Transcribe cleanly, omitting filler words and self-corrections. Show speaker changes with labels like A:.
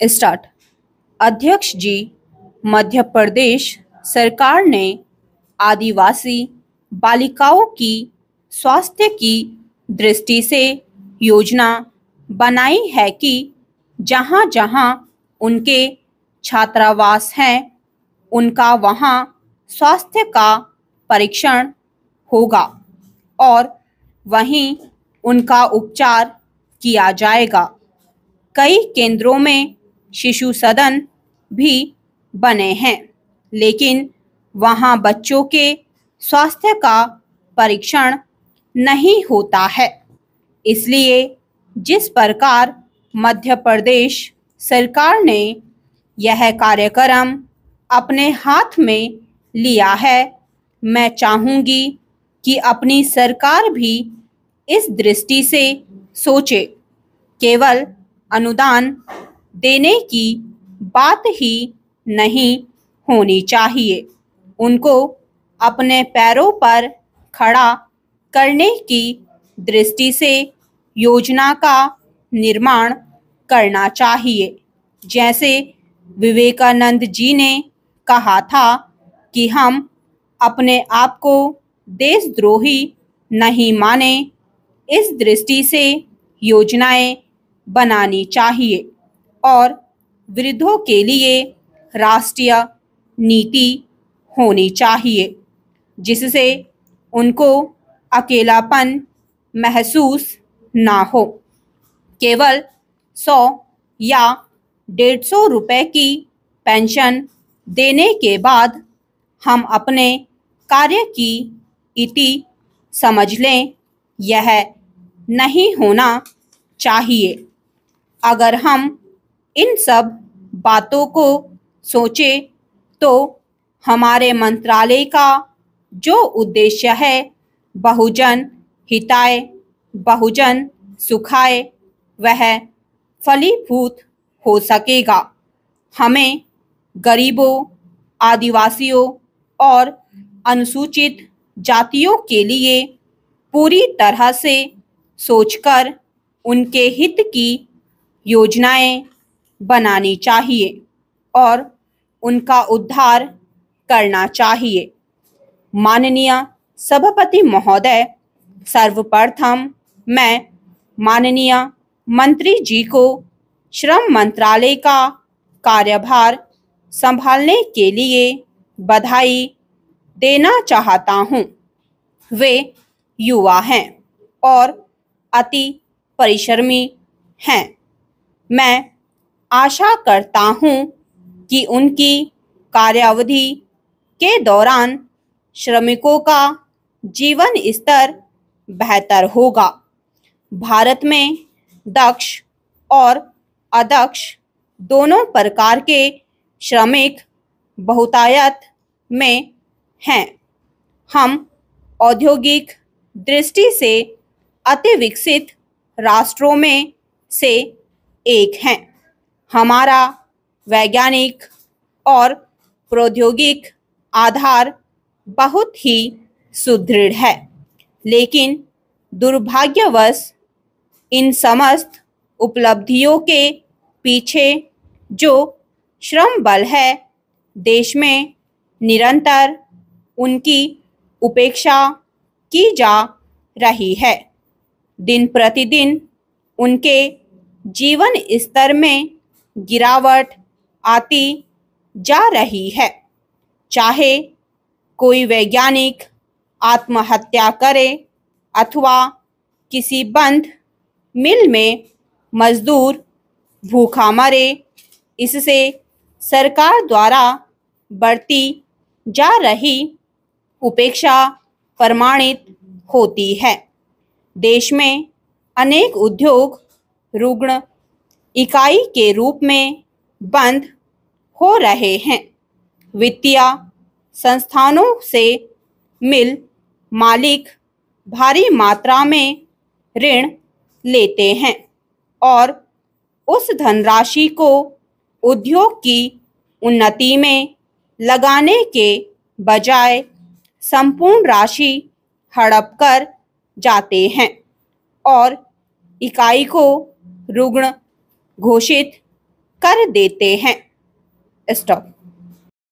A: Start. अध्यक्ष जी, मध्य प्रदेश सरकार ने आदिवासी बालिकाओं की स्वास्थ्य की दृष्टि से योजना बनाई है कि जहां जहां उनके छात्रावास हैं उनका वहां स्वास्थ्य का परीक्षण होगा और वहीं उनका उपचार किया जाएगा। कई केंद्रों में शिशु सदन भी बने हैं, लेकिन वहां बच्चों के स्वास्थ्य का परीक्षण नहीं होता है। इसलिए जिस प्रकार मध्य प्रदेश सरकार ने यह कार्यक्रम अपने हाथ में लिया है, मैं चाहूंगी कि अपनी सरकार भी इस दृष्टि से सोचे। केवल अनुदान देने की बात ही नहीं होनी चाहिए, उनको अपने पैरों पर खड़ा करने की दृष्टि से योजना का निर्माण करना चाहिए। जैसे विवेकानंद जी ने कहा था कि हम अपने आप को देशद्रोही नहीं माने, इस दृष्टि से योजनाएं बनानी चाहिए और वृद्धों के लिए राष्ट्रीय नीति होनी चाहिए, जिससे उनको अकेलापन महसूस ना हो। केवल 100 या 150 रुपए की पेंशन देने के बाद हम अपने कार्य की इति समझ लें, यह नहीं होना चाहिए। अगर हम इन सब बातों को सोचें तो हमारे मंत्रालय का जो उद्देश्य है, बहुजन हिताय बहुजन सुखाय, वह फलीभूत हो सकेगा। हमें गरीबों, आदिवासियों और अनुसूचित जातियों के लिए पूरी तरह से सोचकर उनके हित की योजनाएं बनानी चाहिए और उनका उद्धार करना चाहिए। माननीय सभापति महोदय, सर्वप्रथम मैं माननीय मंत्री जी को श्रम मंत्रालय का कार्यभार संभालने के लिए बधाई देना चाहता हूं। वे युवा हैं और अति परिश्रमी हैं। मैं आशा करता हूं कि उनकी कार्यावधि के दौरान श्रमिकों का जीवन स्तर बेहतर होगा। भारत में दक्ष और अदक्ष दोनों प्रकार के श्रमिक बहुतायत में हैं। हम औद्योगिक दृष्टि से अति विकसित राष्ट्रों में से एक हैं। हमारा वैज्ञानिक और प्रौद्योगिक आधार बहुत ही सुदृढ़ है, लेकिन दुर्भाग्यवश इन समस्त उपलब्धियों के पीछे जो श्रम बल है, देश में निरंतर उनकी उपेक्षा की जा रही है। दिन प्रतिदिन उनके जीवन स्तर में गिरावट आती जा रही है। चाहे कोई वैज्ञानिक आत्महत्या करे अथवा किसी बंद मिल में मजदूर भूखा मरे, इससे सरकार द्वारा बढ़ती जा रही उपेक्षा प्रमाणित होती है। देश में अनेक उद्योग रुग्ण इकाई के रूप में बंद हो रहे हैं। वित्तीय संस्थानों से मिल मालिक भारी मात्रा में ऋण लेते हैं और उस धनराशि को उद्योग की उन्नति में लगाने के बजाय संपूर्ण राशि हड़प कर जाते हैं और इकाई को रुग्ण घोषित कर देते हैं। स्टॉप।